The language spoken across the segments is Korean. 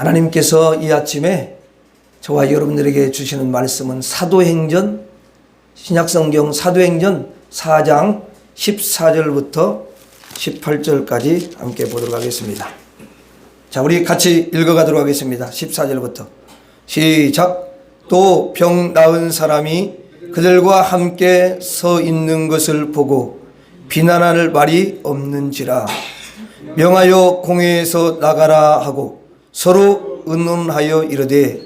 하나님께서 이 아침에 저와 여러분들에게 주시는 말씀은 사도행전, 신약성경 사도행전 4장 14절부터 18절까지 함께 보도록 하겠습니다. 자, 우리 같이 읽어가도록 하겠습니다. 14절부터 시작. 또 병 나은 사람이 그들과 함께 서 있는 것을 보고 비난할 말이 없는지라 명하여 공회에서 나가라 하고 서로 의논하여 이르되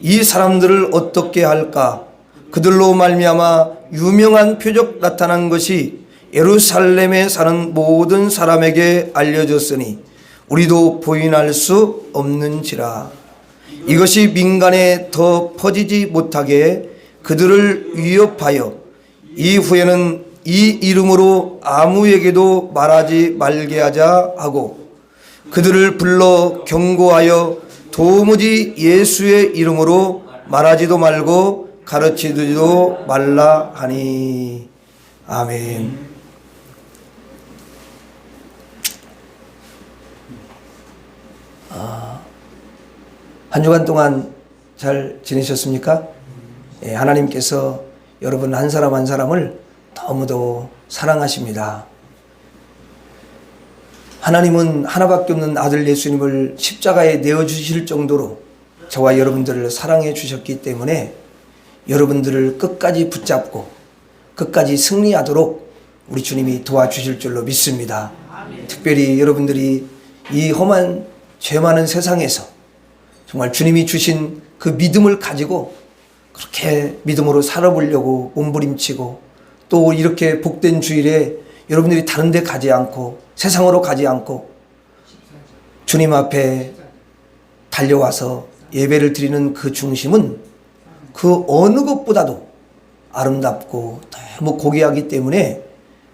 이 사람들을 어떻게 할까? 그들로 말미암아 유명한 표적 나타난 것이 예루살렘에 사는 모든 사람에게 알려졌으니 우리도 부인할 수 없는지라. 이것이 민간에 더 퍼지지 못하게 그들을 위협하여 이후에는 이 이름으로 아무에게도 말하지 말게 하자 하고 그들을 불러 경고하여 도무지 예수의 이름으로 말하지도 말고 가르치지도 말라 하니. 아멘. 한 주간 동안 잘 지내셨습니까? 예, 하나님께서 여러분 한 사람 한 사람을 너무도 사랑하십니다. 하나님은 하나밖에 없는 아들 예수님을 십자가에 내어주실 정도로 저와 여러분들을 사랑해 주셨기 때문에 여러분들을 끝까지 붙잡고 끝까지 승리하도록 우리 주님이 도와주실 줄로 믿습니다. 특별히 여러분들이 이 험한 죄 많은 세상에서 정말 주님이 주신 그 믿음을 가지고 그렇게 믿음으로 살아보려고 몸부림치고 또 이렇게 복된 주일에 여러분들이 다른 데 가지 않고 세상으로 가지 않고 주님 앞에 달려와서 예배를 드리는 그 중심은 그 어느 것보다도 아름답고 너무 고귀하기 때문에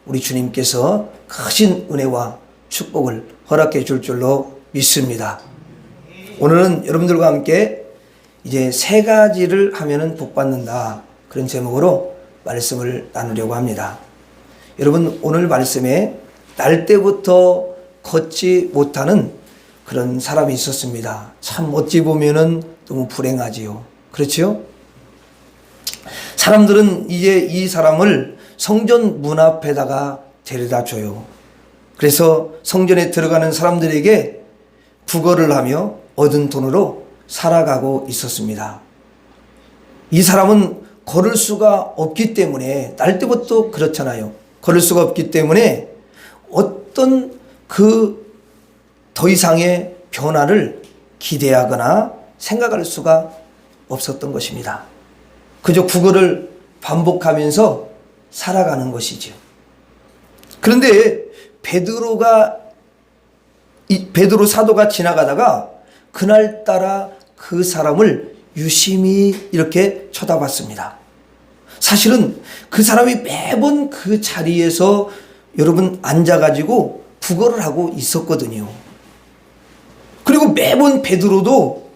우리 주님께서 크신 은혜와 축복을 허락해 줄 줄로 믿습니다. 오늘은 여러분들과 함께 이제 세 가지를 하면은 복 받는다, 그런 제목으로 말씀을 나누려고 합니다. 여러분, 오늘 말씀에 날 때부터 걷지 못하는 그런 사람이 있었습니다. 참 어찌 보면은 너무 불행하지요. 그렇지요? 사람들은 이제 이 사람을 성전 문 앞에다가 데려다 줘요. 그래서 성전에 들어가는 사람들에게 부거를 하며 얻은 돈으로 살아가고 있었습니다. 이 사람은 걸을 수가 없기 때문에, 날 때부터 그렇잖아요. 걸을 수가 없기 때문에 어떤 더 이상의 변화를 기대하거나 생각할 수가 없었던 것입니다. 그저 구걸을 반복하면서 살아가는 것이죠. 그런데 베드로 사도가 지나가다가 그날따라 그 사람을 유심히 이렇게 쳐다봤습니다. 사실은 그 사람이 매번 그 자리에서 여러분 앉아가지고 부거를 하고 있었거든요. 그리고 매번 베드로도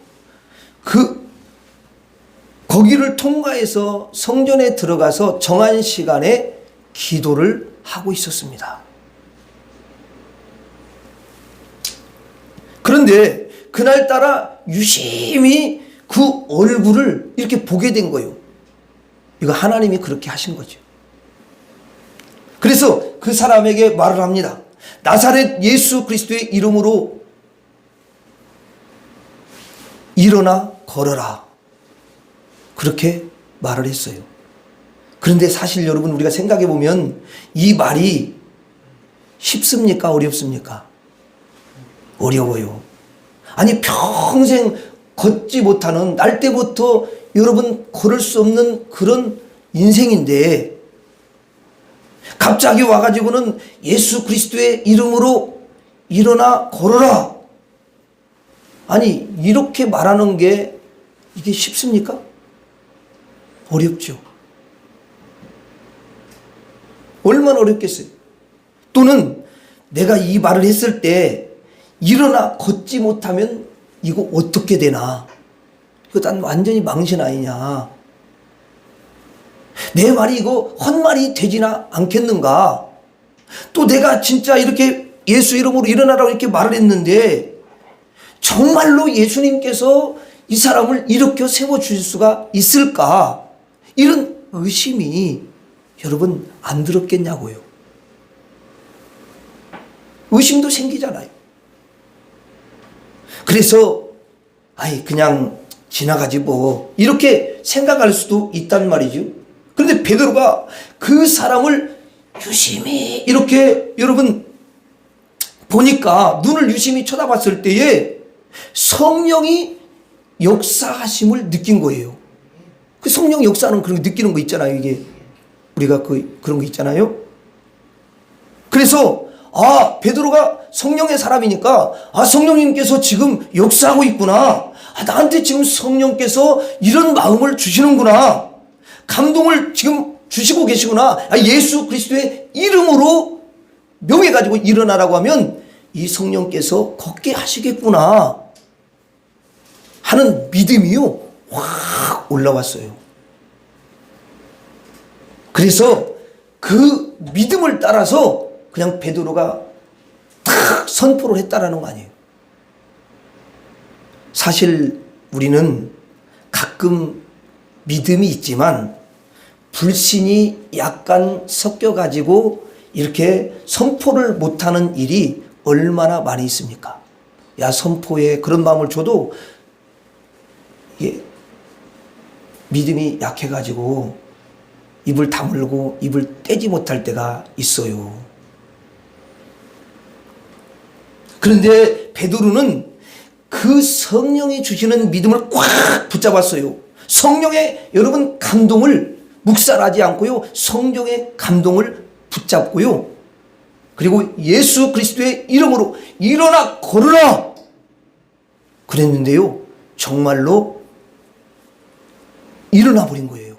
거기를 통과해서 성전에 들어가서 정한 시간에 기도를 하고 있었습니다. 그런데 그날따라 유심히 그 얼굴을 이렇게 보게 된 거예요. 이거 하나님이 그렇게 하신 거죠. 그래서 그 사람에게 말을 합니다. 나사렛 예수 그리스도의 이름으로 일어나 걸어라. 그렇게 말을 했어요. 그런데 사실 여러분, 우리가 생각해 보면 이 말이 쉽습니까? 어렵습니까? 어려워요. 아니, 평생 걷지 못하는, 날 때부터 여러분 걸을 수 없는 그런 인생인데 갑자기 와가지고는 예수 그리스도의 이름으로 일어나 걸어라. 아니, 이렇게 말하는 게 이게 쉽습니까? 어렵죠. 얼마나 어렵겠어요. 또는 내가 이 말을 했을 때 일어나 걷지 못하면 이거 어떻게 되나? 이거 난 완전히 망신 아니냐? 내 말이 이거 헛말이 되지나 않겠는가? 또 내가 진짜 이렇게 예수 이름으로 일어나라고 이렇게 말을 했는데 정말로 예수님께서 이 사람을 일으켜 세워주실 수가 있을까? 이런 의심이 여러분 안 들었겠냐고요. 의심도 생기잖아요. 그래서 그냥 지나가지 뭐 이렇게 생각할 수도 있단 말이죠. 그런데 베드로가 그 사람을 유심히 이렇게 여러분 보니까 눈을 유심히 쳐다봤을 때에 성령이 역사하심을 느낀 거예요. 그 성령 역사는 그런 거 느끼는 거 있잖아요. 이게 우리가 그런 거 있잖아요. 그래서 베드로가 성령의 사람이니까 성령님께서 지금 역사하고 있구나. 나한테 지금 성령께서 이런 마음을 주시는구나. 감동을 지금 주시고 계시구나. 예수 그리스도의 이름으로 명예 가지고 일어나라고 하면 이 성령께서 걷게 하시겠구나 하는 믿음이요 확 올라왔어요. 그래서 그 믿음을 따라서 그냥 베드로가 탁 선포를 했다라는 거 아니에요. 사실 우리는 가끔 믿음이 있지만 불신이 약간 섞여가지고 이렇게 선포를 못하는 일이 얼마나 많이 있습니까? 선포에 그런 마음을 줘도 이게 믿음이 약해가지고 입을 다물고 입을 떼지 못할 때가 있어요. 그런데 베드로는 그 성령이 주시는 믿음을 꽉 붙잡았어요. 성령의 여러분 감동을 묵살하지 않고요. 성령의 감동을 붙잡고요. 그리고 예수 그리스도의 이름으로 일어나 걸으라 그랬는데요. 정말로 일어나 버린 거예요.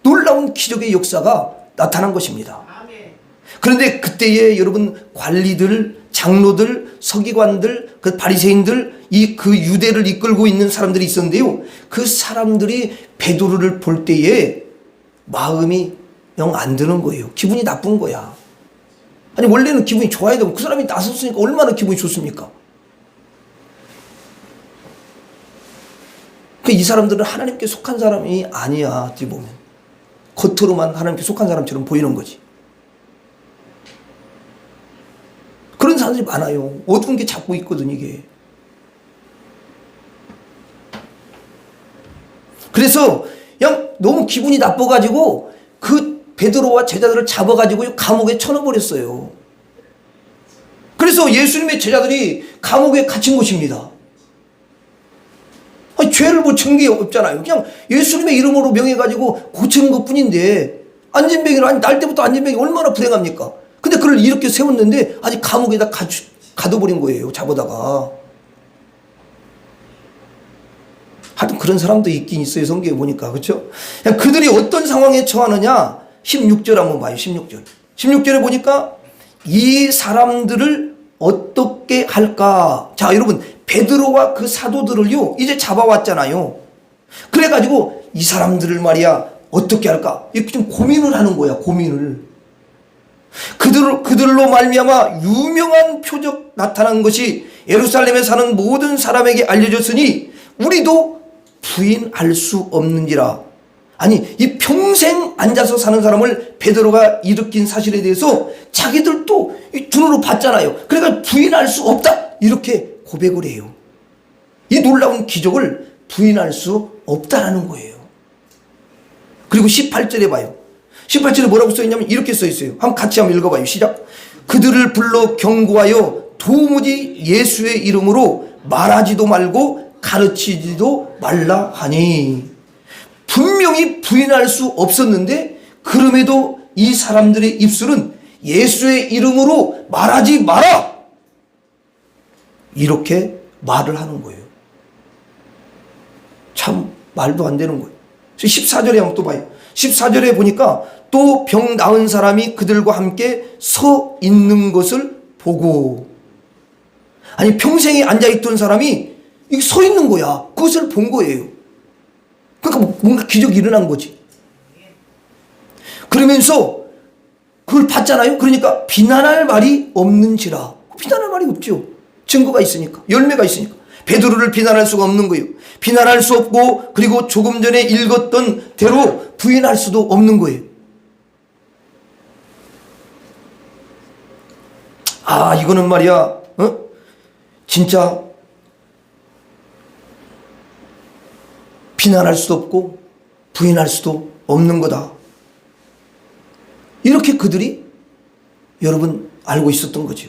놀라운 기적의 역사가 나타난 것입니다. 그런데 그때에 여러분 관리들, 장로들, 서기관들, 그 바리새인들, 그 유대를 이끌고 있는 사람들이 있었는데요. 그 사람들이 베드로를 볼 때에 마음이 영 안 드는 거예요. 기분이 나쁜 거야. 아니 원래는 기분이 좋아야 되고 그 사람이 나섰으니까 얼마나 기분이 좋습니까? 이 사람들은 하나님께 속한 사람이 아니야. 어찌 보면 겉으로만 하나님께 속한 사람처럼 보이는 거지. 그런 사람들이 많아요. 어두운 게 자꾸 있거든 이게. 그래서 그냥 너무 기분이 나빠가지고 그 베드로와 제자들을 잡아가지고 감옥에 쳐넣어버렸어요. 그래서 예수님의 제자들이 감옥에 갇힌 것입니다. 죄를 뭐 진 게 없잖아요. 그냥 예수님의 이름으로 명해가지고 고치는 것 뿐인데 안진뱅이를 날 때부터 안진뱅이 얼마나 불행합니까? 근데 그를 이렇게 세웠는데 아직 감옥에다 가둬버린 거예요. 잡아다가. 하여튼 그런 사람도 있긴 있어요. 성경에 보니까. 그렇죠? 그들이 어떤 상황에 처하느냐 16절 한번 봐요. 16절. 16절에 보니까 이 사람들을 어떻게 할까? 자 여러분 베드로와 그 사도들을요 이제 잡아왔잖아요. 그래가지고 이 사람들을 말이야 어떻게 할까? 이렇게 좀 고민을 하는 거야. 고민을. 그들로 말미암아 유명한 표적 나타난 것이 예루살렘에 사는 모든 사람에게 알려졌으니 우리도 부인할 수 없는지라. 아니 이 평생 앉아서 사는 사람을 베드로가 일으킨 사실에 대해서 자기들도 눈으로 봤잖아요. 그러니까 부인할 수 없다 이렇게 고백을 해요. 이 놀라운 기적을 부인할 수 없다라는 거예요. 그리고 18절에 봐요. 18절에 뭐라고 써있냐면 이렇게 써있어요. 한번 같이 한번 읽어봐요. 시작. 그들을 불러 경고하여 도무지 예수의 이름으로 말하지도 말고 가르치지도 말라 하니. 분명히 부인할 수 없었는데 그럼에도 이 사람들의 입술은 예수의 이름으로 말하지 마라 이렇게 말을 하는 거예요. 참 말도 안 되는 거예요. 14절에 한번 또 봐요. 14절에 보니까 또 병 나은 사람이 그들과 함께 서 있는 것을 보고. 아니 평생에 앉아있던 사람이 서 있는 거야. 그것을 본 거예요. 그러니까 뭔가 기적이 일어난 거지. 그러면서 그걸 봤잖아요. 그러니까 비난할 말이 없는지라. 비난할 말이 없죠. 증거가 있으니까. 열매가 있으니까. 베드로를 비난할 수가 없는 거예요. 비난할 수 없고, 그리고 조금 전에 읽었던 대로 부인할 수도 없는 거예요. 아, 이거는 말이야, 진짜 비난할 수도 없고 부인할 수도 없는 거다. 이렇게 그들이 여러분 알고 있었던 거죠.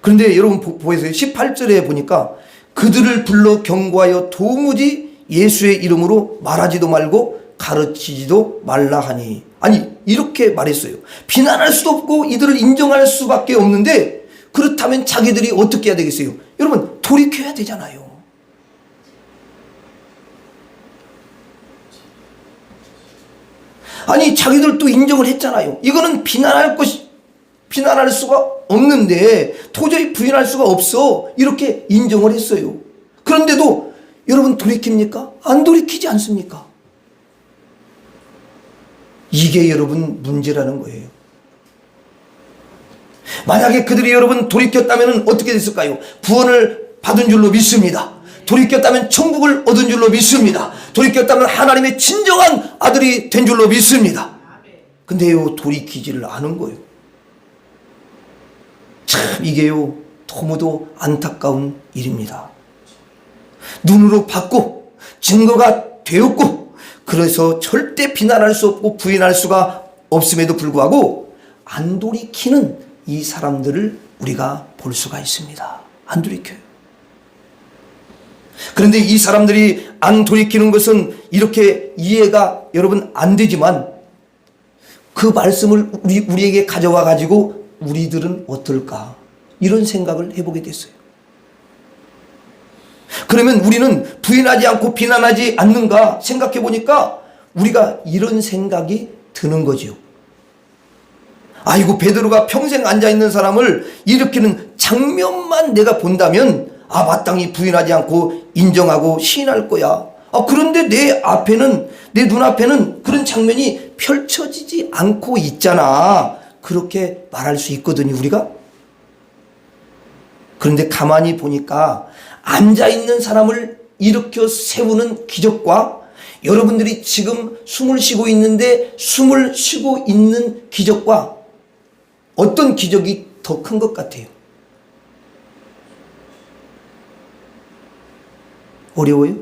그런데 여러분 보세요. 18절에 보니까 그들을 불러 경고하여 도무지 예수의 이름으로 말하지도 말고 가르치지도 말라 하니. 아니, 이렇게 말했어요. 비난할 수도 없고 이들을 인정할 수밖에 없는데, 그렇다면 자기들이 어떻게 해야 되겠어요? 여러분, 돌이켜야 되잖아요. 아니, 자기들도 인정을 했잖아요. 이거는 비난할 수가 없는데, 도저히 부인할 수가 없어. 이렇게 인정을 했어요. 그런데도 여러분 돌이킵니까? 안 돌이키지 않습니까? 이게 여러분 문제라는 거예요. 만약에 그들이 여러분 돌이켰다면 어떻게 됐을까요? 구원을 받은 줄로 믿습니다. 돌이켰다면 천국을 얻은 줄로 믿습니다. 돌이켰다면 하나님의 진정한 아들이 된 줄로 믿습니다. 근데요, 돌이키지를 않은 거예요. 참, 이게요, 너무도 안타까운 일입니다. 눈으로 봤고 증거가 되었고, 그래서 절대 비난할 수 없고 부인할 수가 없음에도 불구하고 안 돌이키는 이 사람들을 우리가 볼 수가 있습니다. 안 돌이켜요. 그런데 이 사람들이 안 돌이키는 것은 이렇게 이해가 여러분 안 되지만, 그 말씀을 우리에게 가져와 가지고 우리들은 어떨까, 이런 생각을 해보게 됐어요. 그러면 우리는 부인하지 않고 비난하지 않는가 생각해 보니까 우리가 이런 생각이 드는 거지요. 아이고, 베드로가 평생 앉아있는 사람을 일으키는 장면만 내가 본다면, 아, 마땅히 부인하지 않고 인정하고 시인할 거야. 아, 그런데 내 눈앞에는 그런 장면이 펼쳐지지 않고 있잖아. 그렇게 말할 수 있거든요, 우리가. 그런데 가만히 보니까 앉아있는 사람을 일으켜 세우는 기적과 여러분들이 지금 숨을 쉬고 있는데 숨을 쉬고 있는 기적과 어떤 기적이 더 큰 것 같아요? 어려워요?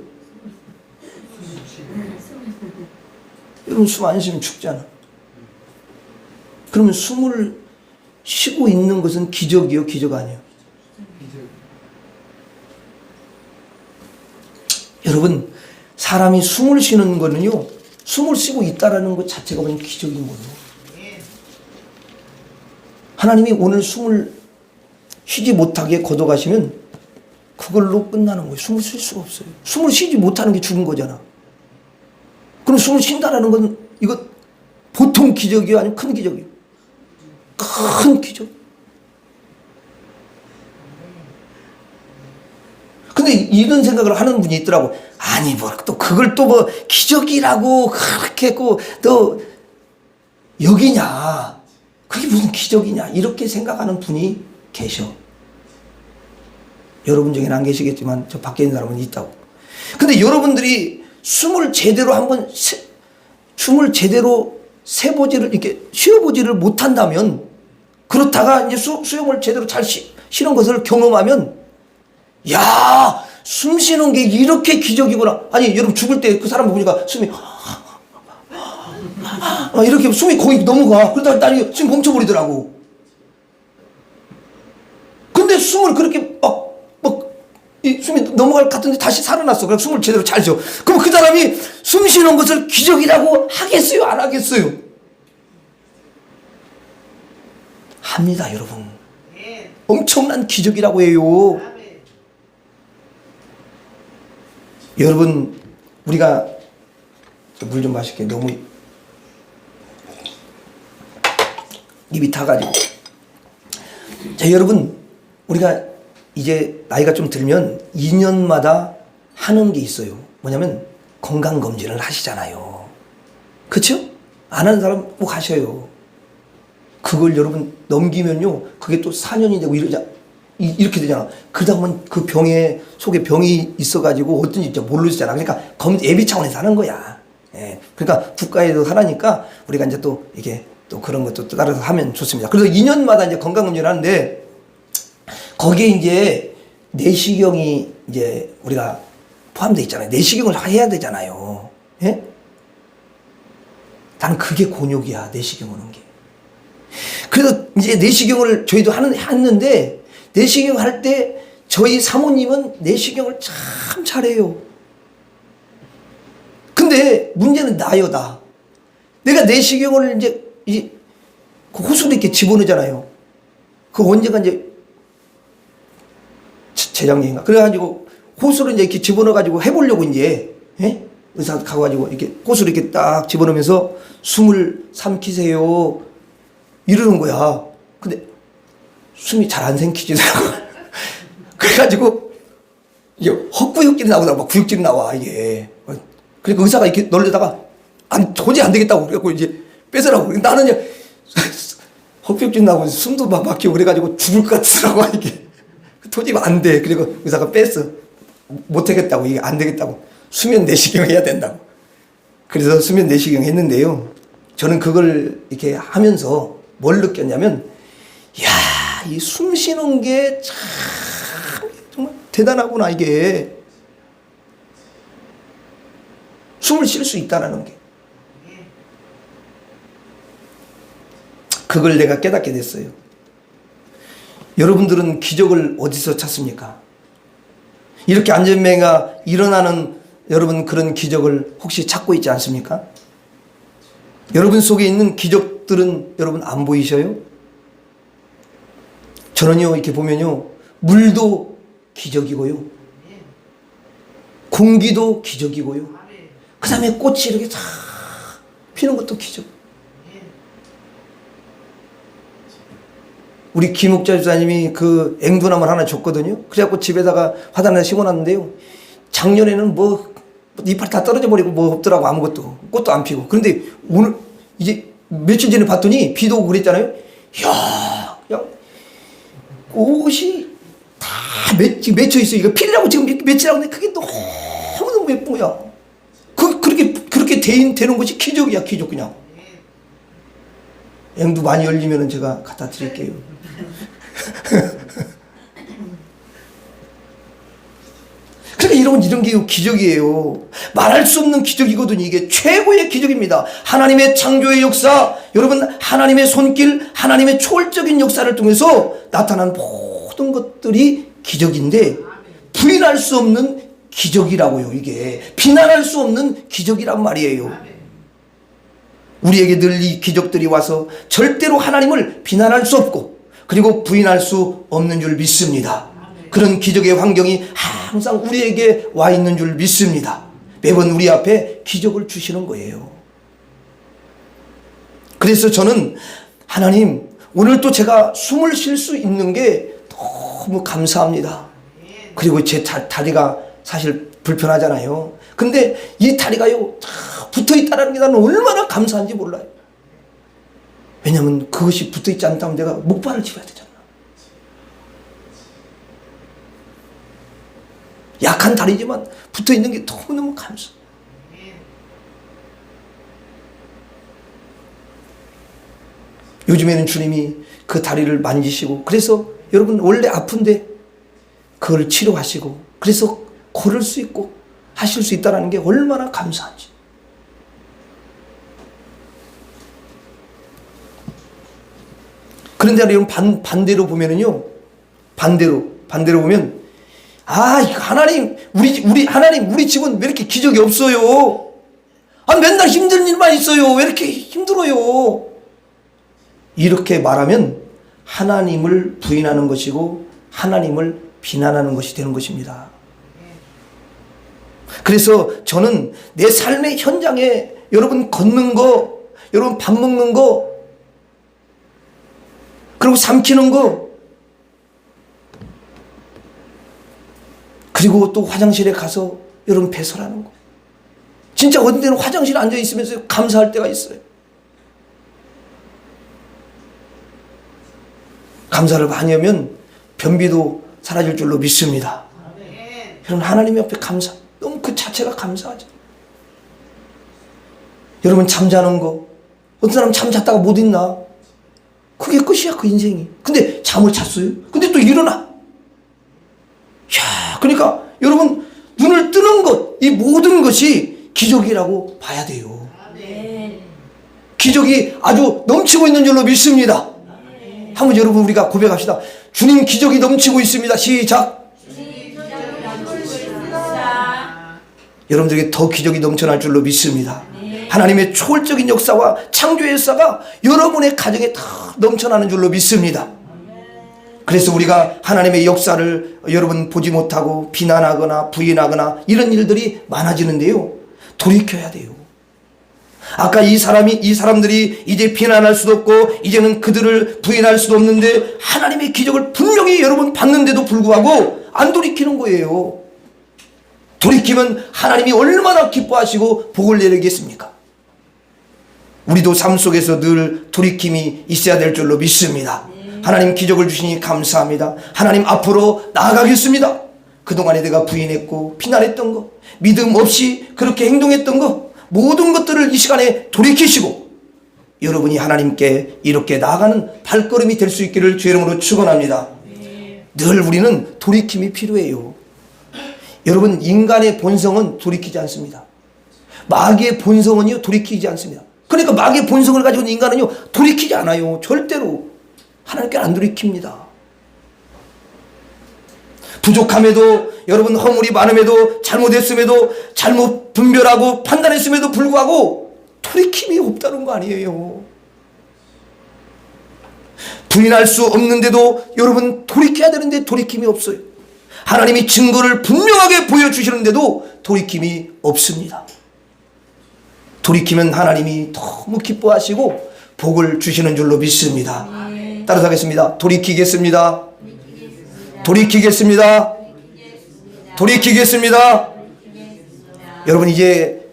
여러분, 숨 안 쉬면 죽잖아. 그러면 숨을 쉬고 있는 것은 기적이요, 기적 아니에요? 여러분, 사람이 숨을 쉬는 거는요, 숨을 쉬고 있다라는 것 자체가 그냥 기적인 거예요. 하나님이 오늘 숨을 쉬지 못하게 거둬가시면 그걸로 끝나는 거예요. 숨을 쉴 수가 없어요. 숨을 쉬지 못하는 게 죽은 거잖아. 그럼 숨을 쉰다라는 건 이거 보통 기적이요, 아니면 큰 기적이요? 큰 기적. 근데 이런 생각을 하는 분이 있더라고. 아니, 뭐 또 그걸 또 뭐 기적이라고 그렇게 했고 또 여기냐, 그게 무슨 기적이냐, 이렇게 생각하는 분이 계셔. 여러분 중에는 안 계시겠지만 저 밖에 있는 사람은 있다고. 근데 여러분들이 숨을 제대로 세보지를 이렇게 쉬어보지를 못한다면, 그렇다가 이제 수영을 제대로 잘 쉬는 것을 경험하면, 야, 숨 쉬는 게 이렇게 기적이구나. 아니, 여러분 죽을 때 그 사람 보니까 숨이 이렇게 숨이 거의 넘어가. 그러다가 딸이 숨 멈춰버리더라고. 근데 숨을 그렇게 이 숨이 넘어갈 것 같은데 다시 살아났어. 그럼 숨을 제대로 잘 쉬어. 그럼 그 사람이 숨 쉬는 것을 기적이라고 하겠어요, 안 하겠어요? 합니다, 여러분. 엄청난 기적이라고 해요. 여러분, 우리가 물 좀 마실게요. 너무 입이 타가지고. 자, 여러분, 우리가 이제 나이가 좀 들면 2년마다 하는 게 있어요. 뭐냐면 건강검진을 하시잖아요. 그렇죠? 안 하는 사람 꼭 하셔요. 그걸 여러분 넘기면요, 그게 또 4년이 되고 이렇게 되잖아. 그러다 보면 그 병에 속에 병이 있어가지고 어떤지 진짜 모르잖아. 그러니까 예비 차원에서 하는 거야. 예. 그러니까 국가에도 하라니까 우리가 이제 또 이게 또 그런 것도 또 따라서 하면 좋습니다. 그래서 2년마다 이제 건강검진을 하는데 거기에 이제 내시경이 이제 우리가 포함되어 있잖아요. 내시경을 해야 되잖아요. 예? 나는 그게 곤욕이야. 내시경 오는 게. 그래서 이제 내시경을 저희도 하는데 내시경 할 때 저희 사모님은 내시경을 참 잘해요. 근데 문제는 나요, 나. 내가 내시경을 이제 그 호수로 이렇게 집어넣잖아요. 그 언제가 이제 재작년인가. 그래가지고 호수로 이제 이렇게 집어넣어가지고 해보려고 이제, 예? 의사 가가지고 이렇게 호수로 이렇게 딱 집어넣으면서 숨을 삼키세요. 이러는 거야. 근데 숨이 잘 안 삼키지더라고. 그래가지고 이게 헛구역질이 나오더라고. 막 구역질이 나와, 이게. 그러니까 의사가 이렇게 놀려다가 도저히 안 되겠다고 그래갖고 이제 뺏으라고. 나는 이제 헛구역질 나고 숨도 막 막히고 그래가지고 죽을 것 같더라고, 이게. 도저히 안 돼. 그리고 의사가 뺐어. 못 하겠다고. 이게 안 되겠다고. 수면 내시경 해야 된다고. 그래서 수면 내시경 했는데요. 저는 그걸 이렇게 하면서 뭘 느꼈냐면, 이야, 이 숨 쉬는 게 참 정말 대단하구나, 이게. 숨을 쉴 수 있다는 게. 그걸 내가 깨닫게 됐어요. 여러분들은 기적을 어디서 찾습니까? 이렇게 안전뱅이가 일어나는 여러분 그런 기적을 혹시 찾고 있지 않습니까? 여러분 속에 있는 기적들은 여러분 안 보이셔요? 저는요, 이렇게 보면요, 물도 기적이고요, 공기도 기적이고요, 그 다음에 꽃이 이렇게 쫙 피는 것도 기적. 우리 김옥자 집사님이 그 앵두나물 하나 줬거든요. 그래갖고 집에다가 화단에 심어놨는데요. 작년에는 뭐 이빨 다 떨어져 버리고 뭐 없더라고. 아무것도. 꽃도 안 피고. 그런데 오늘 이제 며칠 전에 봤더니 비도 오고 그랬잖아요. 이야, 그냥 꽃이 다 맺혀 있어요. 이거 피려고 지금 며칠 하고 그게 너무너무 예쁜 거야. 그렇게 되는 것이 기적이야, 기적 그냥. 앵두 많이 열리면 제가 갖다 드릴게요. 그러니까 이런 게 기적이에요. 말할 수 없는 기적이거든요. 이게 최고의 기적입니다. 하나님의 창조의 역사, 여러분 하나님의 손길, 하나님의 초월적인 역사를 통해서 나타난 모든 것들이 기적인데 부인할 수 없는 기적이라고요. 이게 비난할 수 없는 기적이란 말이에요. 우리에게 늘 이 기적들이 와서 절대로 하나님을 비난할 수 없고 그리고 부인할 수 없는 줄 믿습니다. 그런 기적의 환경이 항상 우리에게 와 있는 줄 믿습니다. 매번 우리 앞에 기적을 주시는 거예요. 그래서 저는 하나님, 오늘 또 제가 숨을 쉴 수 있는 게 너무 감사합니다. 그리고 제 다리가 사실 불편하잖아요. 근데 이 다리가요, 붙어 있다는 게 나는 얼마나 감사한지 몰라요. 왜냐하면 그것이 붙어 있지 않다면 내가 목발을 짚어야 되잖아. 약한 다리지만 붙어 있는 게 너무너무 감사. 요즘에는 주님이 그 다리를 만지시고, 그래서 여러분 원래 아픈데 그걸 치료하시고, 그래서 걸을 수 있고 하실 수 있다는 게 얼마나 감사한지. 그런데 여러분 반대로 보면은요, 반대로 보면, 하나님, 우리 집은 왜 이렇게 기적이 없어요? 맨날 힘든 일만 있어요. 왜 이렇게 힘들어요? 이렇게 말하면 하나님을 부인하는 것이고 하나님을 비난하는 것이 되는 것입니다. 그래서 저는 내 삶의 현장에 여러분 걷는 거, 여러분 밥 먹는 거, 그리고 삼키는 거, 그리고 또 화장실에 가서 여러분 배설하는 거. 진짜 어떤 때는 화장실에 앉아 있으면서 감사할 때가 있어요. 감사를 많이 하면 변비도 사라질 줄로 믿습니다. 여러분, 하나님 옆에 감사, 너무 그 자체가 감사하죠. 여러분, 잠자는 거, 어떤 사람 잠잤다가 못 있나? 그게 끝이야, 그 인생이. 근데 잠을 잤어요. 근데 또 일어나. 야, 그러니까 여러분, 눈을 뜨는 것, 이 모든 것이 기적이라고 봐야 돼요. 기적이 아주 넘치고 있는 줄로 믿습니다. 한번 여러분, 우리가 고백합시다. 주님, 기적이 넘치고 있습니다. 시작. 여러분들에게 더 기적이 넘쳐날 줄로 믿습니다. 하나님의 초월적인 역사와 창조의 역사가 여러분의 가정에 다 넘쳐나는 줄로 믿습니다. 그래서 우리가 하나님의 역사를 여러분 보지 못하고 비난하거나 부인하거나 이런 일들이 많아지는데요, 돌이켜야 돼요. 아까 이 사람들이 이제 비난할 수도 없고 이제는 그들을 부인할 수도 없는데 하나님의 기적을 분명히 여러분 봤는데도 불구하고 안 돌이키는 거예요. 돌이키면 하나님이 얼마나 기뻐하시고 복을 내리겠습니까? 우리도 삶 속에서 늘 돌이킴이 있어야 될 줄로 믿습니다. 하나님, 기적을 주시니 감사합니다. 하나님, 앞으로 나아가겠습니다. 그동안에 내가 부인했고 비난했던 거, 믿음 없이 그렇게 행동했던 거, 모든 것들을 이 시간에 돌이키시고 여러분이 하나님께 이렇게 나아가는 발걸음이 될 수 있기를 주의 이름으로 축원합니다. 늘 우리는 돌이킴이 필요해요. 여러분, 인간의 본성은 돌이키지 않습니다. 마귀의 본성은요, 돌이키지 않습니다. 그러니까 마귀의 본성을 가지고 있는 인간은요, 돌이키지 않아요. 절대로 하나님께 안 돌이킵니다. 부족함에도, 여러분 허물이 많음에도, 잘못했음에도, 잘못 분별하고 판단했음에도 불구하고 돌이킴이 없다는 거 아니에요. 부인할 수 없는데도 여러분 돌이켜야 되는데 돌이킴이 없어요. 하나님이 증거를 분명하게 보여주시는데도 돌이킴이 없습니다. 돌이키면 하나님이 너무 기뻐하시고 복을 주시는 줄로 믿습니다. 따라서 하겠습니다. 돌이키겠습니다. 돌이키겠습니다. 돌이키겠습니다. 여러분, 이제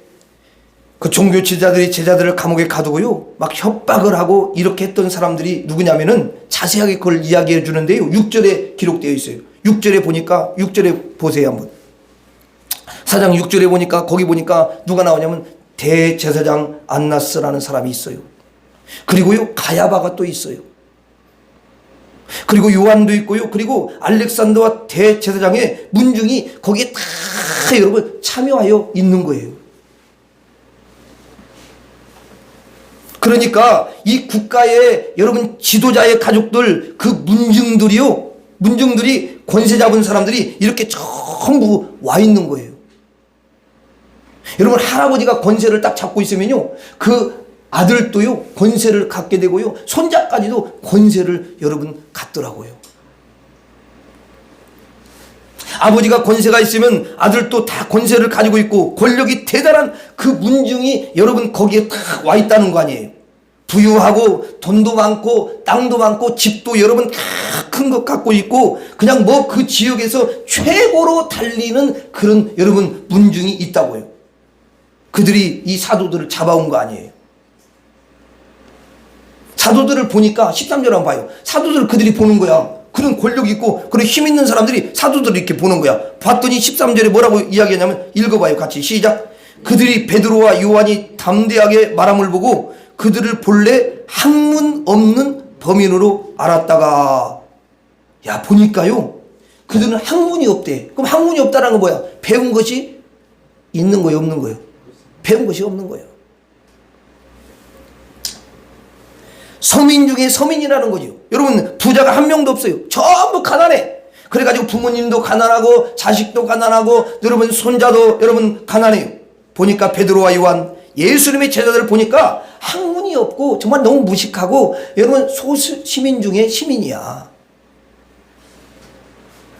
그 종교 지도자들이 제자들을 감옥에 가두고요, 막 협박을 하고 이렇게 했던 사람들이 누구냐면은 자세하게 그걸 이야기해 주는데요, 6절에 기록되어 있어요. 6절에 보니까, 6절에 보세요 한번. 4장 6절에 보니까, 거기 보니까 누가 나오냐면 대제사장 안나스라는 사람이 있어요. 그리고요, 가야바가 또 있어요. 그리고 요한도 있고요. 그리고 알렉산더와 대제사장의 문중이 거기에 다 여러분 참여하여 있는 거예요. 그러니까 이 국가의 여러분 지도자의 가족들, 그 문중들이요, 문중들이 권세 잡은 사람들이 이렇게 전부 와 있는 거예요. 여러분, 할아버지가 권세를 딱 잡고 있으면요, 그 아들도요 권세를 갖게 되고요, 손자까지도 권세를 여러분 갖더라고요. 아버지가 권세가 있으면 아들도 다 권세를 가지고 있고 권력이 대단한 그 문중이 여러분 거기에 딱 와 있다는 거 아니에요. 부유하고 돈도 많고 땅도 많고 집도 여러분 다 큰 것 갖고 있고 그냥 뭐 그 지역에서 최고로 달리는 그런 여러분 문중이 있다고요. 그들이 이 사도들을 잡아온 거 아니에요. 사도들을 보니까 13절 한번 봐요. 사도들을 그들이 보는 거야. 그런 권력 있고 그런 힘 있는 사람들이 사도들을 이렇게 보는 거야. 봤더니 13절에 뭐라고 이야기하냐면, 읽어봐요 같이 시작. 그들이 베드로와 요한이 담대하게 말함을 보고 그들을 본래 학문 없는 범인으로 알았다가, 야 보니까요 그들은 학문이 없대. 그럼 학문이 없다는 건 뭐야? 배운 것이 있는 거예요, 없는 거예요? 배운 것이 없는 거예요. 서민 중에 서민이라는 거죠. 여러분, 부자가 한 명도 없어요. 전부 가난해. 그래가지고 부모님도 가난하고 자식도 가난하고 여러분 손자도 여러분 가난해요. 보니까 베드로와 요한, 예수님의 제자들을 보니까 학문이 없고 정말 너무 무식하고 여러분 소시민 중에 시민이야.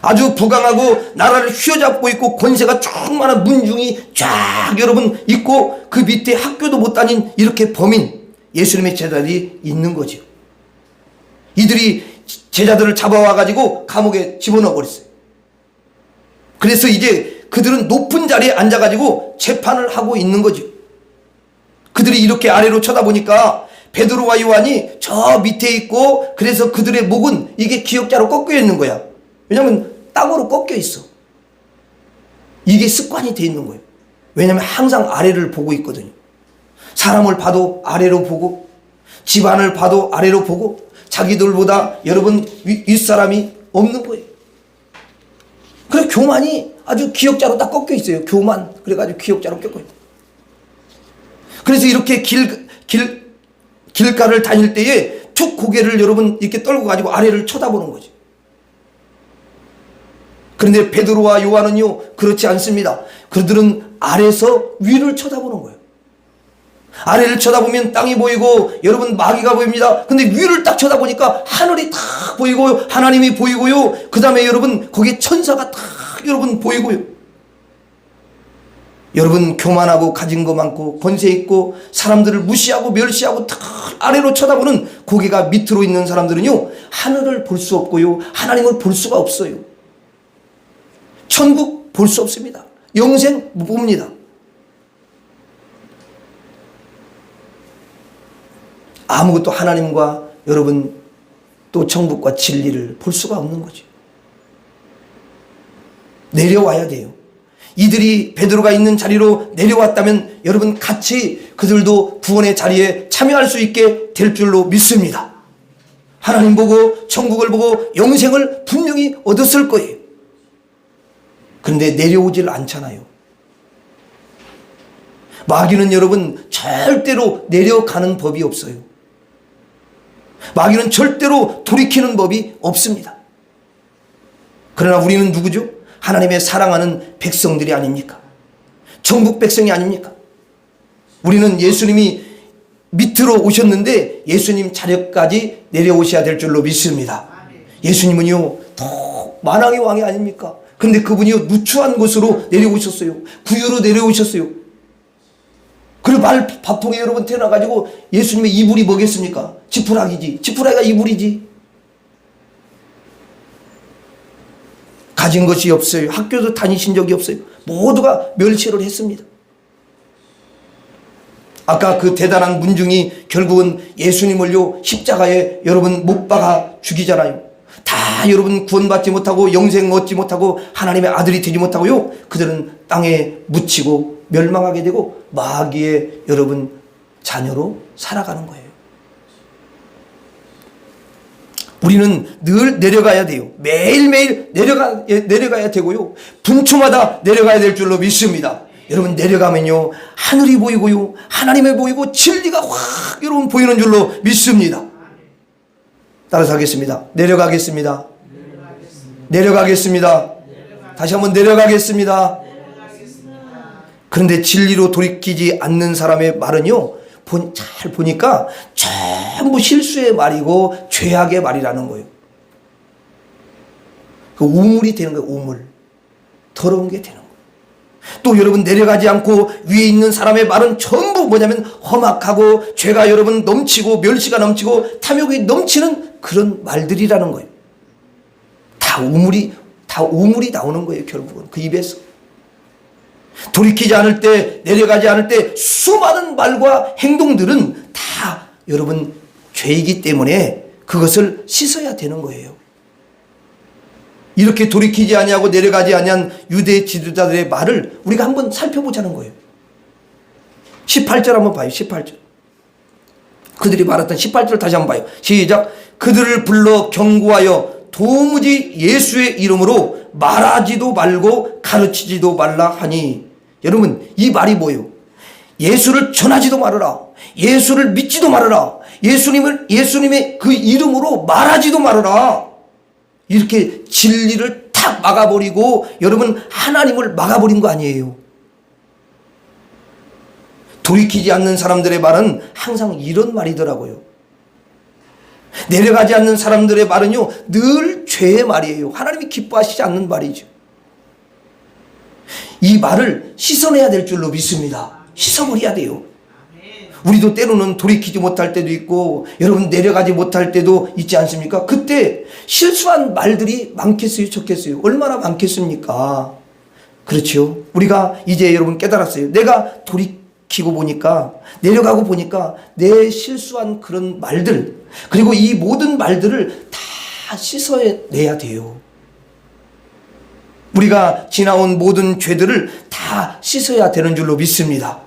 아주 부강하고 나라를 휘어잡고 있고 권세가 충만한 문중이 쫙 여러분 있고 그 밑에 학교도 못 다닌 이렇게 범인, 예수님의 제자들이 있는 거죠. 이들이 제자들을 잡아와가지고 감옥에 집어넣어 버렸어요. 그래서 이제 그들은 높은 자리에 앉아가지고 재판을 하고 있는 거죠. 그들이 이렇게 아래로 쳐다보니까 베드로와 요한이 저 밑에 있고, 그래서 그들의 목은 이게 기역자로 꺾여 있는 거야. 왜냐하면 땅으로 꺾여 있어. 이게 습관이 돼 있는 거예요. 왜냐하면 항상 아래를 보고 있거든요. 사람을 봐도 아래로 보고, 집안을 봐도 아래로 보고, 자기들보다 여러분 윗사람이 없는 거예요. 그래서 교만이 아주 기역자로 딱 꺾여 있어요. 교만. 그래가지고 기역자로 꺾여 있어요. 그래서 이렇게 길가를 다닐 때에 툭 고개를 여러분 이렇게 떨고 가지고 아래를 쳐다보는 거죠. 그런데 베드로와 요한은요, 그렇지 않습니다. 그들은 아래에서 위를 쳐다보는 거예요. 아래를 쳐다보면 땅이 보이고 여러분 마귀가 보입니다. 근데 위를 딱 쳐다보니까 하늘이 딱 보이고요, 하나님이 보이고요, 그 다음에 여러분 거기에 천사가 딱 여러분 보이고요. 여러분 교만하고 가진 거 많고 권세 있고 사람들을 무시하고 멸시하고 딱 아래로 쳐다보는 고개가 밑으로 있는 사람들은요, 하늘을 볼 수 없고요, 하나님을 볼 수가 없어요. 천국 볼 수 없습니다. 영생 못 봅니다. 아무것도 하나님과 여러분 또 천국과 진리를 볼 수가 없는 거죠. 내려와야 돼요. 이들이 베드로가 있는 자리로 내려왔다면 여러분 같이 그들도 구원의 자리에 참여할 수 있게 될 줄로 믿습니다. 하나님 보고 천국을 보고 영생을 분명히 얻었을 거예요. 그런데 내려오질 않잖아요. 마귀는 여러분 절대로 내려가는 법이 없어요. 마귀는 절대로 돌이키는 법이 없습니다. 그러나 우리는 누구죠? 하나님의 사랑하는 백성들이 아닙니까? 천국 백성이 아닙니까? 우리는 예수님이 밑으로 오셨는데 예수님 자리까지 내려오셔야 될 줄로 믿습니다. 예수님은요 더 만왕의 왕이 아닙니까? 근데 그분이요 누추한 곳으로 내려오셨어요. 구유로 내려오셨어요. 그리고 밥통에 여러분 태어나가지고 예수님의 이불이 뭐겠습니까? 지푸라기지. 지푸라기가 이불이지. 가진 것이 없어요. 학교도 다니신 적이 없어요. 모두가 멸시를 했습니다. 아까 그 대단한 문중이 결국은 예수님을요 십자가에 여러분 못 박아 죽이잖아요. 다 여러분 구원받지 못하고 영생 얻지 못하고 하나님의 아들이 되지 못하고요, 그들은 땅에 묻히고 멸망하게 되고 마귀의 여러분 자녀로 살아가는 거예요. 우리는 늘 내려가야 돼요. 매일매일 내려가야 되고요, 분초마다 내려가야 될 줄로 믿습니다. 여러분 내려가면요 하늘이 보이고요, 하나님이 보이고 진리가 확 여러분 보이는 줄로 믿습니다. 따라서 하겠습니다. 내려가겠습니다. 내려가겠습니다. 다시 한번 내려가겠습니다. 그런데 진리로 돌이키지 않는 사람의 말은요, 잘 보니까 전부 실수의 말이고 죄악의 말이라는 거예요. 그 우물이 되는 거예요. 우물. 더러운 게 되는 거예요. 또 여러분 내려가지 않고 위에 있는 사람의 말은 전부 뭐냐면 험악하고 죄가 여러분 넘치고 멸시가 넘치고 탐욕이 넘치는 그런 말들이라는 거예요. 다 우물이 나오는 거예요. 결국은 그 입에서. 돌이키지 않을 때, 내려가지 않을 때 수많은 말과 행동들은 다 여러분 죄이기 때문에 그것을 씻어야 되는 거예요. 이렇게 돌이키지 아니하고 내려가지 아니한 유대 지도자들의 말을 우리가 한번 살펴보자는 거예요. 18절 한번 봐요. 18절. 그들이 말했던 18절을 다시 한번 봐요. 시작. 그들을 불러 경고하여 도무지 예수의 이름으로 말하지도 말고 가르치지도 말라 하니. 여러분 이 말이 뭐예요? 예수를 전하지도 말아라. 예수를 믿지도 말아라. 예수님의 그 이름으로 말하지도 말아라. 이렇게 진리를 탁 막아버리고 여러분 하나님을 막아버린 거 아니에요. 돌이키지 않는 사람들의 말은 항상 이런 말이더라고요. 내려가지 않는 사람들의 말은요 늘 죄의 말이에요. 하나님이 기뻐하시지 않는 말이죠. 이 말을 씻어내야 될 줄로 믿습니다. 씻어버려야 돼요. 우리도 때로는 돌이키지 못할 때도 있고 여러분 내려가지 못할 때도 있지 않습니까? 그때 실수한 말들이 많겠어요, 적겠어요? 얼마나 많겠습니까? 그렇죠. 우리가 이제 여러분 깨달았어요. 내가 돌이키고 보니까, 내려가고 보니까 내 실수한 그런 말들, 그리고 이 모든 말들을 다 씻어내야 돼요. 우리가 지나온 모든 죄들을 다 씻어야 되는 줄로 믿습니다.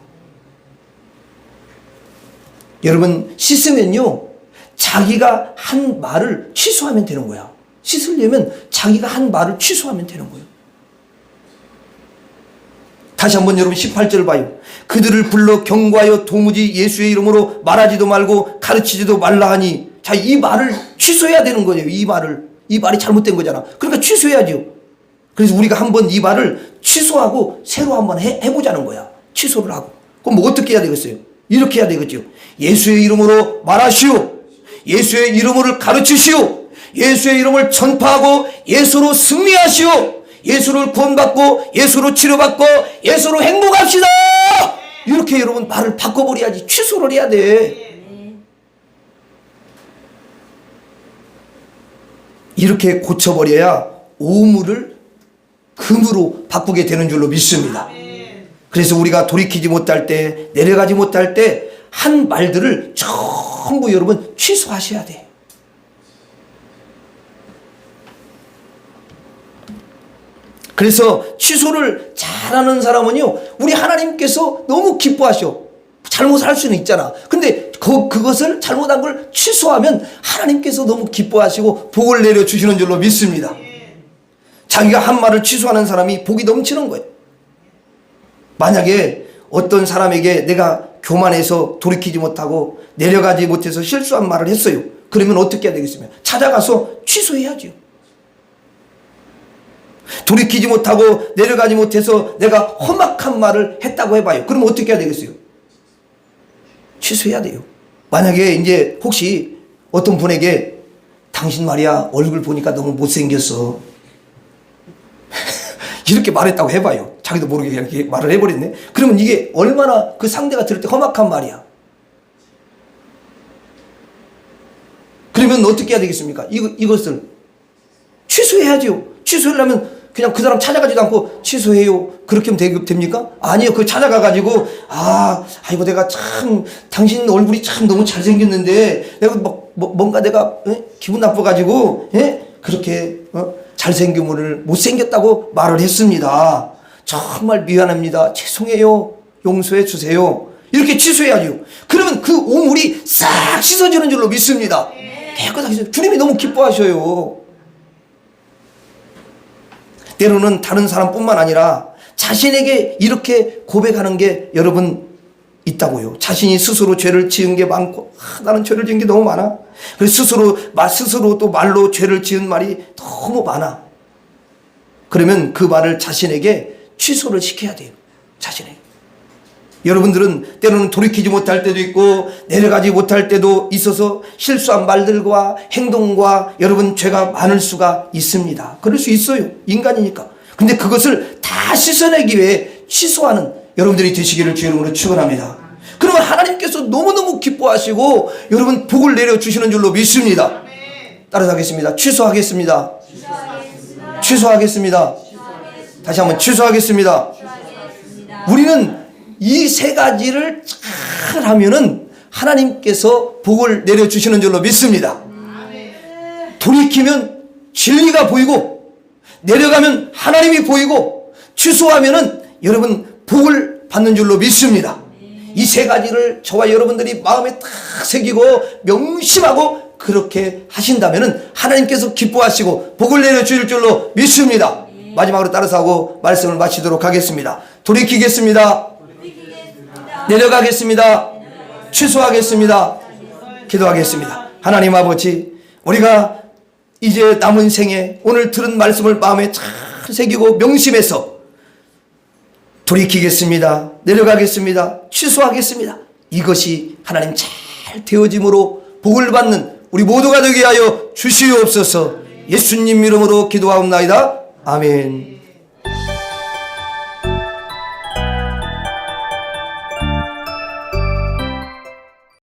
여러분, 씻으면요, 자기가 한 말을 취소하면 되는 거야. 씻으려면 자기가 한 말을 취소하면 되는 거예요. 다시 한번 여러분 18절 봐요. 그들을 불러 경고하여 도무지 예수의 이름으로 말하지도 말고 가르치지도 말라 하니. 자, 이 말을 취소해야 되는 거예요. 이 말이 잘못된 거잖아. 그러니까 취소해야죠. 그래서 우리가 한번 이 말을 취소하고 새로 한번 해보자는 거야. 취소를 하고. 그럼 뭐 어떻게 해야 되겠어요? 이렇게 해야 되겠죠. 예수의 이름으로 말하시오. 예수의 이름을 가르치시오. 예수의 이름을 전파하고 예수로 승리하시오. 예수를 구원받고 예수로 치료받고 예수로 행복합시다. 이렇게 여러분 말을 바꿔버려야지. 취소를 해야 돼. 이렇게 고쳐버려야 오물을 금으로 바꾸게 되는 줄로 믿습니다. 그래서 우리가 돌이키지 못할 때, 내려가지 못할 때 한 말들을 전부 여러분 취소하셔야 돼요. 그래서 취소를 잘하는 사람은요, 우리 하나님께서 너무 기뻐하셔. 잘못할 수는 있잖아. 근데 그것을 잘못한 걸 취소하면 하나님께서 너무 기뻐하시고 복을 내려주시는 줄로 믿습니다. 자기가 한 말을 취소하는 사람이 복이 넘치는 거예요. 만약에 어떤 사람에게 내가 교만해서 돌이키지 못하고 내려가지 못해서 실수한 말을 했어요. 그러면 어떻게 해야 되겠습니까? 찾아가서 취소해야죠. 돌이키지 못하고 내려가지 못해서 내가 험악한 말을 했다고 해봐요. 그럼 어떻게 해야 되겠어요? 취소해야 돼요. 만약에 이제 혹시 어떤 분에게 당신 말이야 얼굴 보니까 너무 못생겼어 이렇게 말했다고 해봐요. 자기도 모르게 그냥 이렇게 말을 해버렸네. 그러면 이게 얼마나 그 상대가 들을 때 험악한 말이야. 그러면 어떻게 해야 되겠습니까? 이것을 취소해야죠. 취소하려면 그냥 그 사람 찾아가지도 않고 취소해요. 그렇게 하면 됩니까? 아니요. 그 찾아가가지고 아이고 내가 참 당신 얼굴이 참 너무 잘생겼는데 내가 뭔가 내가 기분 나빠가지고 그렇게 잘생긴 분을 못생겼다고 말을 했습니다. 정말 미안합니다. 죄송해요. 용서해 주세요. 이렇게 취소해야죠. 그러면 그 오물이 싹 씻어지는 줄로 믿습니다. 깨끗하게 씻어요. 주님이 너무 기뻐하셔요. 때로는 다른 사람뿐만 아니라 자신에게 이렇게 고백하는 게 여러분 있다고요. 자신이 스스로 죄를 지은 게 많고 나는 죄를 지은 게 너무 많아. 그래서 스스로 또 말로 죄를 지은 말이 너무 많아. 그러면 그 말을 자신에게 취소를 시켜야 돼요. 자신에게. 여러분들은 때로는 돌이키지 못할 때도 있고 내려가지 못할 때도 있어서 실수한 말들과 행동과 여러분 죄가 많을 수가 있습니다. 그럴 수 있어요. 인간이니까. 근데 그것을 다 씻어내기 위해 취소하는 여러분들이 되시기를 주의 이름으로 축원합니다. 그러면 하나님께서 너무너무 기뻐하시고 여러분 복을 내려주시는 줄로 믿습니다. 따라서 하겠습니다. 취소하겠습니다. 취소하겠습니다. 다시 한번 취소하겠습니다. 우리는 이 세 가지를 잘 하면은 하나님께서 복을 내려주시는 줄로 믿습니다. 돌이키면 진리가 보이고 내려가면 하나님이 보이고 취소하면은 여러분 복을 받는 줄로 믿습니다. 이 세 가지를 저와 여러분들이 마음에 딱 새기고 명심하고 그렇게 하신다면은 하나님께서 기뻐하시고 복을 내려주실 줄로 믿습니다. 마지막으로 따라서 하고 말씀을 마치도록 하겠습니다. 돌이키겠습니다. 내려가겠습니다. 취소하겠습니다. 기도하겠습니다. 하나님 아버지, 우리가 이제 남은 생에 오늘 들은 말씀을 마음에 잘 새기고 명심해서 돌이키겠습니다. 내려가겠습니다. 취소하겠습니다. 이것이 하나님 잘 되어짐으로 복을 받는 우리 모두가 되게 하여 주시옵소서. 예수님 이름으로 기도하옵나이다. 아멘.